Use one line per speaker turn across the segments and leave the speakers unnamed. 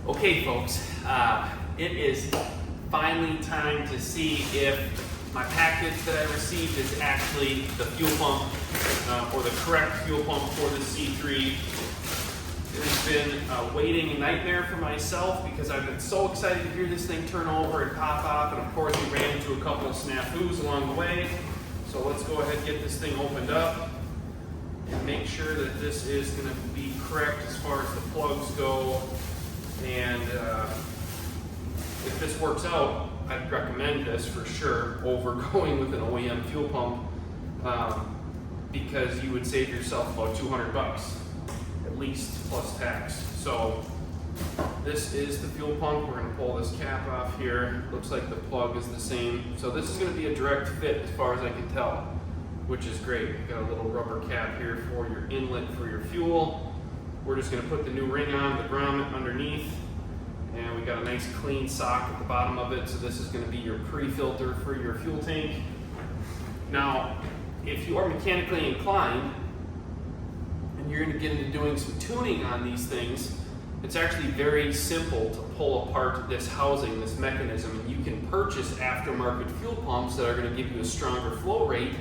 Okay folks, it is finally time to see if my package that I received is actually the fuel pump or the correct fuel pump for the C3. It has been a waiting nightmare for myself because I've been so excited to hear this thing turn over and pop off, and of course we ran into a couple of snafus along the way. So let's go ahead and get this thing opened up and make sure that this is going to be correct as far as the plugs go. And if this works out, I'd recommend this for sure over going with an OEM fuel pump because you would save yourself about 200 bucks at least plus tax. So this is the fuel pump. We're going to pull this cap off here. Looks like the plug is the same. So this is going to be a direct fit as far as I can tell, which is great. You've got a little rubber cap here for your inlet for your fuel. We're just going to put the new ring on, the grommet underneath, and we got a nice clean sock at the bottom of it. So this is going to be your pre-filter for your fuel tank. Now, if you are mechanically inclined and you're going to get into doing some tuning on these things, it's actually very simple to pull apart this housing, this mechanism, and you can purchase aftermarket fuel pumps that are going to give you a stronger flow rate.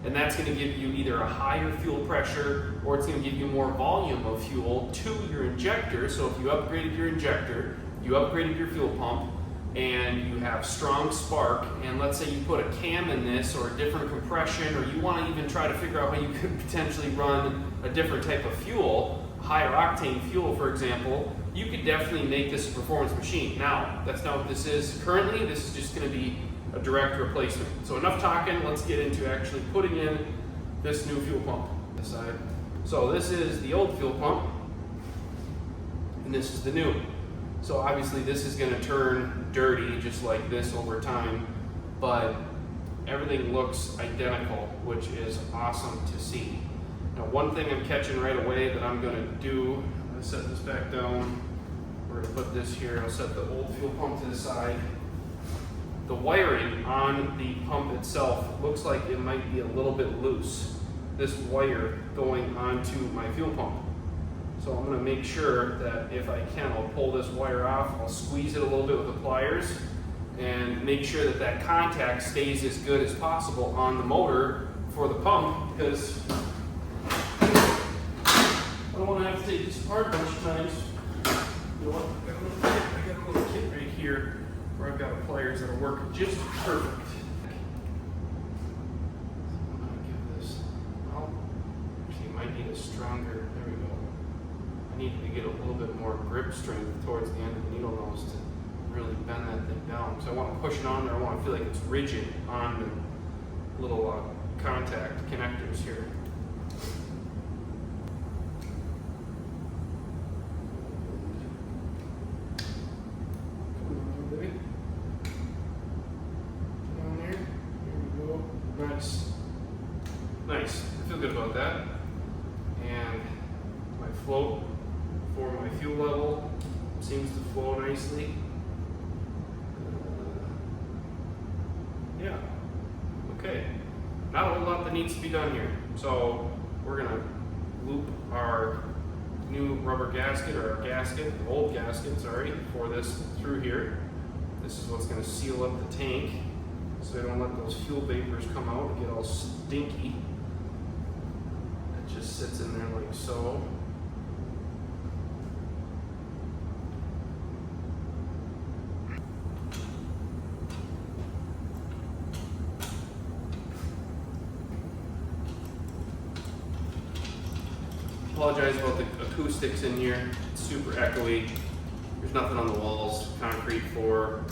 And that's going to give you either a higher fuel pressure or it's going to give you more volume of fuel to your injector. So if you upgraded your injector, you upgraded your fuel pump, and you have strong spark, and let's say you put a cam in this or a different compression, or you want to even try to figure out how you could potentially run a different type of fuel, higher octane fuel for example, you could definitely make this a performance machine. Now, that's not what this is currently. This is just going to be a direct replacement. So enough talking, let's get into actually putting in this new fuel pump. This side. So this is the old fuel pump, and this is the new. So obviously this is going to turn dirty just like this over time, but everything looks identical, which is awesome to see. Now one thing I'm catching right away that I'm going to do, I'm going to set this back down. We're going to put this here. I'll set the old fuel pump to the side. The wiring on the pump itself looks like it might be a little bit loose, this wire going onto my fuel pump. So I'm going to make sure that if I can, I'll pull this wire off, I'll squeeze it a little bit with the pliers and make sure that that contact stays as good as possible on the motor for the pump, because I don't want to have to take this apart a bunch of times. You know what? I got a little kit right here where I've got pliers that'll work just perfect. I'm going to give this, well, actually it might need a stronger, there we go. I need to get a little bit more grip strength towards the end of the needle nose to really bend that thing down. So I want to push it on there, I want to feel like it's rigid on the little contact connectors here. Nice, I feel good about that. And my float for my fuel level seems to flow nicely. Yeah, okay. Not a whole lot that needs to be done here. So we're gonna loop our new rubber gasket, or our gasket, old gasket, sorry, for this through here. This is what's gonna seal up the tank so I don't let those fuel vapors come out and get all stinky. It just sits in there like so. Apologize about the acoustics in here. It's super echoey. There's nothing on the walls, concrete floor.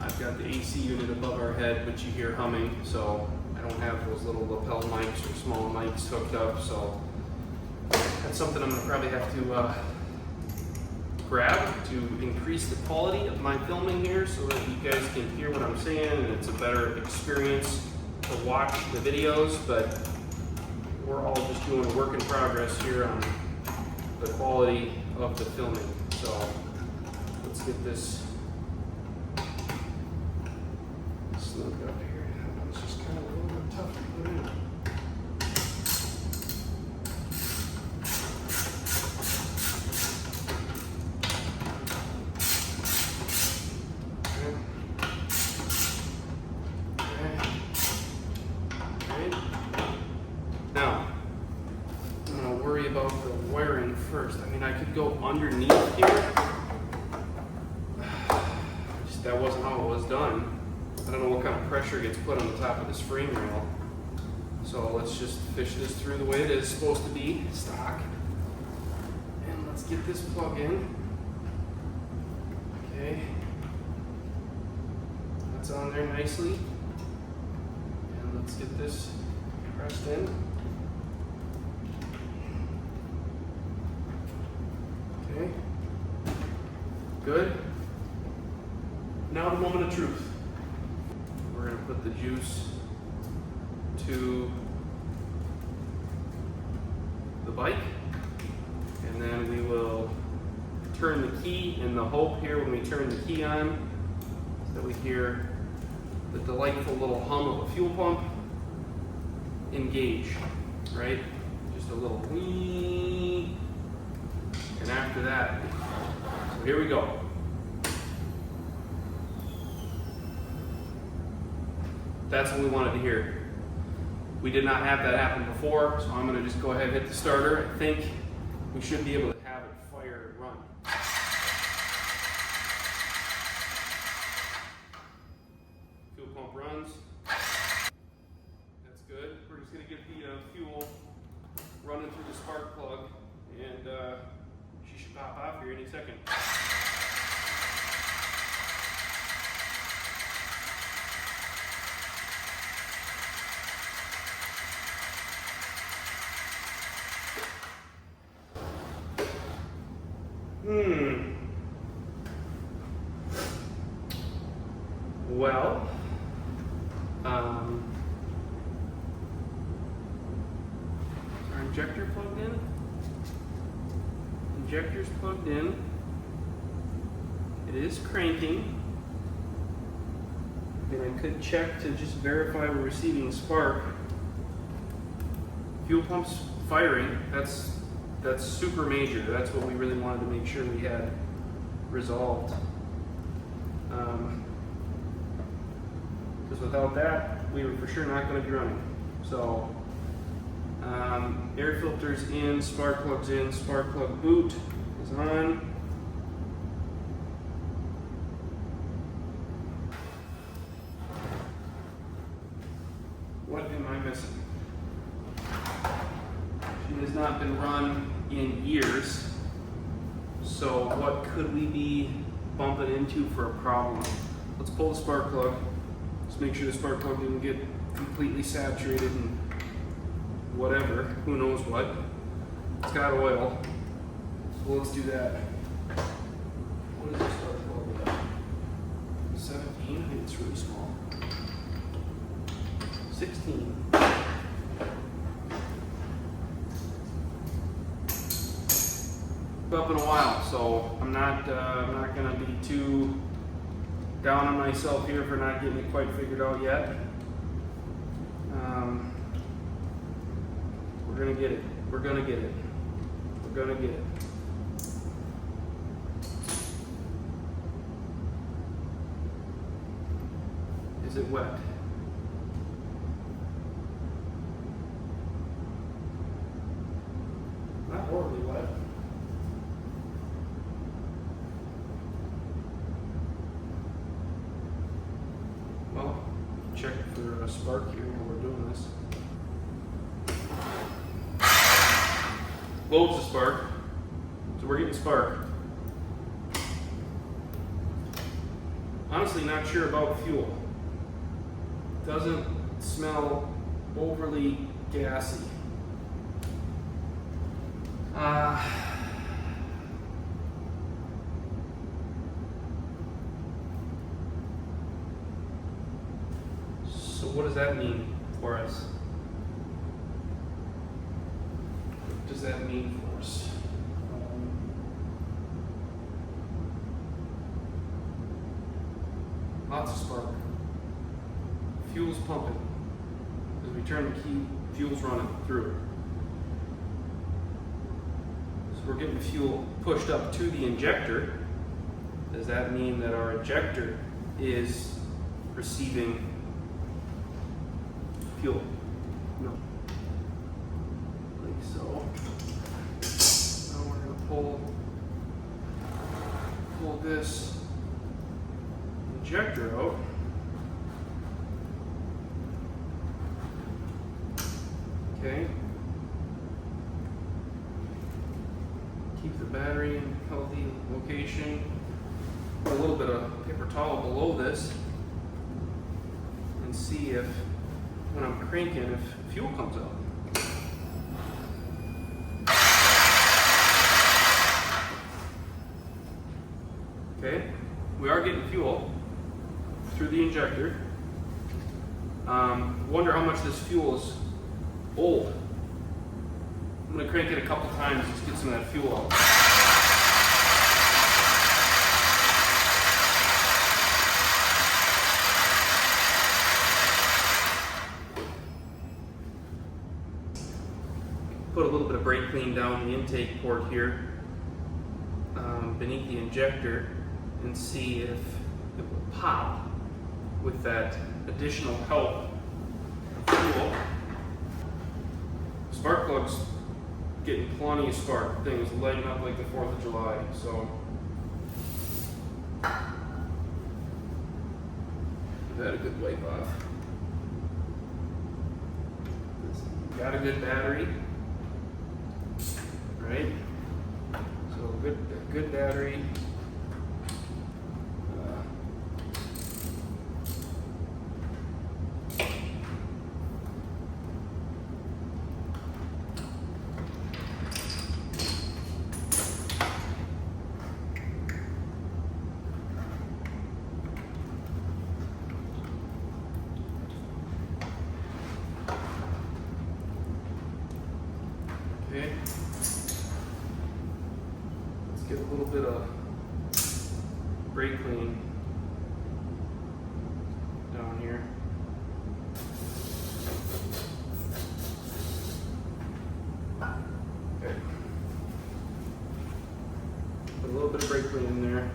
I've got the AC unit above our head, which you hear humming, so I don't have those little lapel mics or small mics hooked up, so that's something I'm going to probably have to grab to increase the quality of my filming here so that you guys can hear what I'm saying and it's a better experience to watch the videos, but we're all just doing a work in progress here on the quality of the filming. So let's get this snugged up here. It's just kind of a little bit tough to put in. go underneath here. Just, that wasn't how it was done. I don't know what kind of pressure gets put on the top of this frame rail. So let's just fish this through the way it is supposed to be, stock. And let's get this plug in. Okay. That's on there nicely. And let's get this pressed in. Okay. Good. Now the moment of truth. We're going to put the juice to the bike, and then we will turn the key, and the hope here when we turn the key on is that we hear the delightful little hum of a fuel pump engage, right? Just a little wee, and after that, so here we go. That's what we wanted to hear. We did not have that happen before, so I'm going to just go ahead and hit the starter. I think we should be able to have it fire and run. Fuel pump runs. That's good. We're just going to get the fuel running through the spark plug, and she should pop off here any second. Well, our injector plugged in. Injector's plugged in. It is cranking. And I could check to just verify we're receiving spark. Fuel pump's firing. That's super major. That's what we really wanted to make sure we had resolved. Because without that, we were for sure not going to be running. So, air filters in, spark plug boot is on. What am I missing? She has not been run in years. So what could we be bumping into for a problem? Let's pull the spark plug. Just make sure the spark plug didn't get completely saturated and whatever, who knows what. It's got oil, so let's do that. What is the spark plug? 17, I think it's really small. 16. Up in a while, so I'm not gonna be too down on myself here for not getting it quite figured out yet. We're gonna get it. We're gonna get it. We're gonna get it. Is it wet? Not horribly wet. Well, check for a spark here while we're doing this. Loads of spark, so we're getting spark. Honestly, not sure about fuel. Doesn't smell overly gassy. So what does that mean for us? What does that mean for us? Lots of spark. Fuel's pumping. As we turn the key, fuel's running through. So we're getting fuel pushed up to the injector. Does that mean that our injector is receiving fuel? No. Like so. Now we're going to pull
pull this injector out. Okay. Keep the battery in healthy location. Put a little bit of paper towel below this and see if, when I'm cranking, if fuel comes out. Okay, we are getting fuel through the injector. Wonder how much this fuel is old. I'm going to crank it a couple times just to get some of that fuel out. Put a little bit of brake clean down the intake port here beneath the injector and see if it will pop with that additional help of fuel. Spark plug's getting plenty of spark. The thing is lighting up like the 4th of July, so give that a good wipe off. Got a good battery, right? So good battery. Okay. Let's get a little bit of brake clean down here. Okay. Put a little bit of brake clean in there.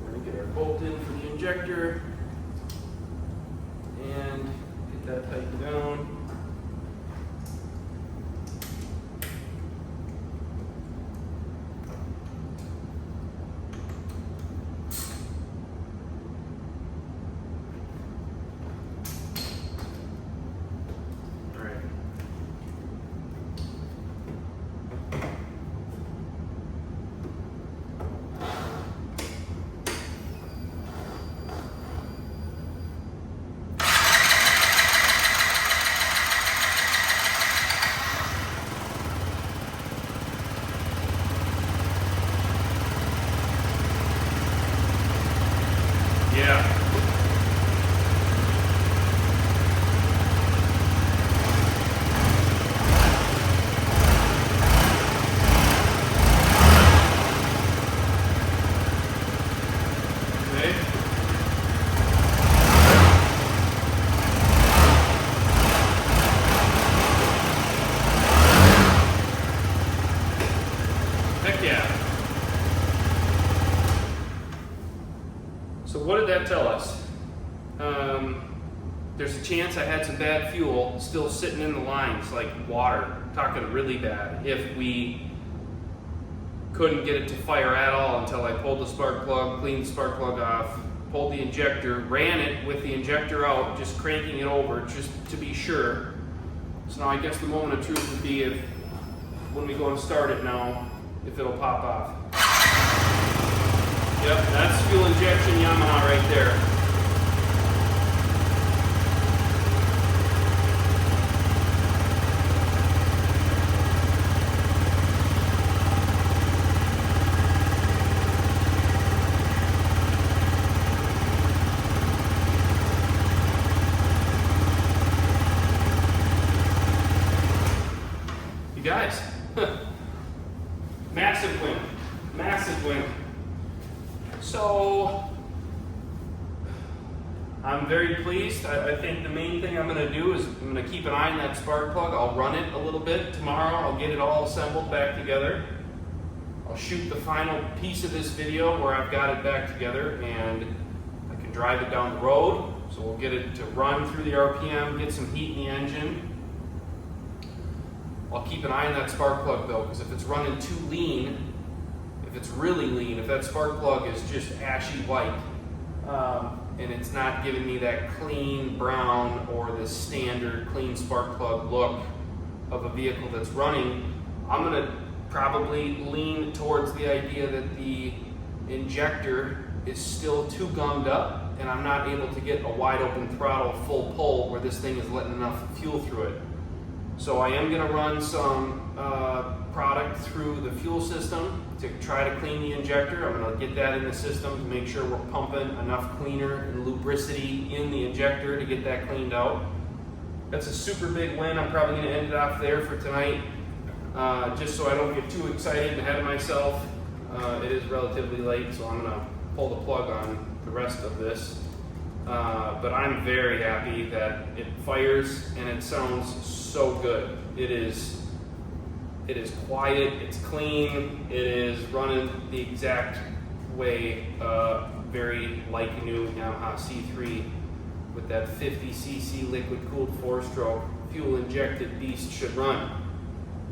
We're going to get our bolt in for the injector and get that tightened down. Yeah. Okay. Heck yeah. So what did that tell us? There's a chance I had some bad fuel still sitting in the lines, like water, talking really bad, if we couldn't get it to fire at all until I pulled the spark plug, cleaned the spark plug off, pulled the injector, ran it with the injector out, just cranking it over just to be sure. So now I guess the moment of truth would be if, when we go and start it now, if it'll pop off. Yep, that's fuel injection Yamaha right there. You guys, massive win, massive win. So, I'm very pleased. I think the main thing I'm going to do is I'm going to keep an eye on that spark plug. I'll run it a little bit tomorrow. I'll get it all assembled back together. I'll shoot the final piece of this video where I've got it back together and I can drive it down the road. So we'll get it to run through the RPM, get some heat in the engine. I'll keep an eye on that spark plug though, because if it's running too lean, if it's really lean, if that spark plug is just ashy white, and it's not giving me that clean brown or the standard clean spark plug look of a vehicle that's running, I'm gonna probably lean towards the idea that the injector is still too gummed up and I'm not able to get a wide open throttle full pull where this thing is letting enough fuel through it. So I am going to run some product through the fuel system to try to clean the injector. I'm going to get that in the system to make sure we're pumping enough cleaner and lubricity in the injector to get that cleaned out. That's a super big win. I'm probably going to end it off there for tonight, just so I don't get too excited and ahead of myself. It is relatively late, so I'm going to pull the plug on the rest of this. But I'm very happy that it fires and it sounds so good. It is quiet, it's clean, it is running the exact way very like new Yamaha C3 with that 50cc liquid cooled 4-stroke fuel injected beast should run.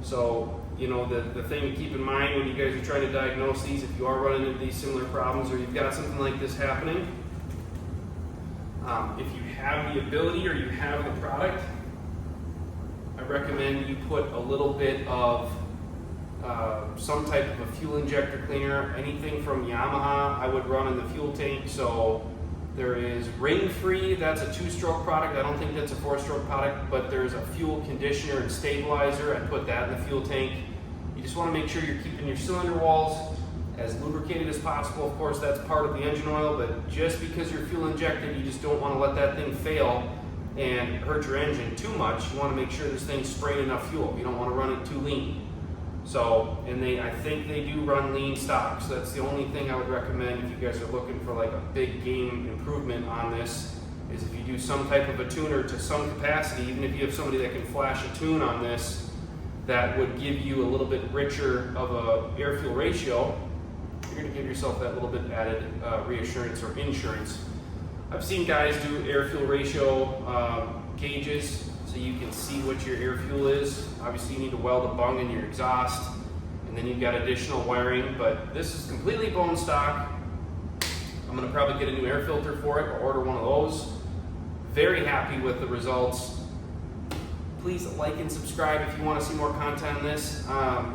So, you know, the thing to keep in mind when you guys are trying to diagnose these, if you are running into these similar problems or you've got something like this happening, if you have the ability or you have the product, I recommend you put a little bit of some type of a fuel injector cleaner. Anything from Yamaha I would run in the fuel tank. So there is Ring Free, that's a 2-stroke product. I don't think that's a 4-stroke product, but there's a fuel conditioner and stabilizer. I put that in the fuel tank. You just want to make sure you're keeping your cylinder walls as lubricated as possible. Of course, that's part of the engine oil, but just because you're fuel injected, you just don't want to let that thing fail and hurt your engine too much. You want to make sure this thing's spraying enough fuel. You don't want to run it too lean. So, and I think they do run lean stock, so that's the only thing I would recommend if you guys are looking for like a big game improvement on this, is if you do some type of a tuner to some capacity, even if you have somebody that can flash a tune on this, that would give you a little bit richer of a air-fuel ratio, you're going to give yourself that little bit added reassurance or insurance. I've seen guys do air-fuel ratio gauges so you can see what your air-fuel is. Obviously you need to weld a bung in your exhaust, and then you've got additional wiring, but this is completely bone stock. I'm going to probably get a new air filter for it or order one of those. Very happy with the results. Please like and subscribe if you want to see more content on this.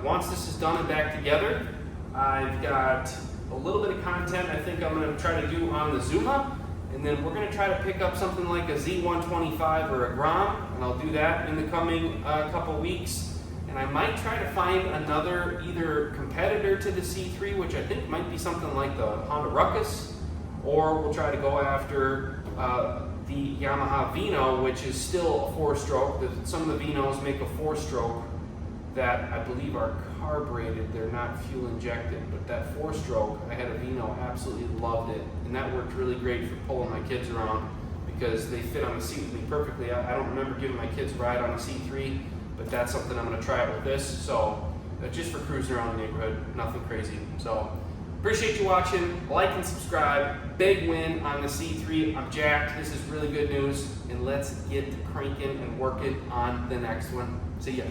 Once this is done and back together, I've got a little bit of content I think I'm going to try to do on the Zuma, and then we're going to try to pick up something like a Z125 or a Grom, and I'll do that in the coming couple weeks. And I might try to find another either competitor to the C3, which I think might be something like the Honda Ruckus, or we'll try to go after the Yamaha Vino, which is still a 4-stroke. Some of the Vinos make a 4-stroke that I believe are carbureted, they're not fuel injected, but that 4-stroke, I had a Vino, absolutely loved it, and that worked really great for pulling my kids around because they fit on the seat with me perfectly. I don't remember giving my kids a ride on a C3, but that's something I'm going to try out with this, so just for cruising around the neighborhood, nothing crazy. So appreciate you watching, like and subscribe. Big win on the C3, I'm jacked, this is really good news, and let's get cranking and working on the next one. See ya.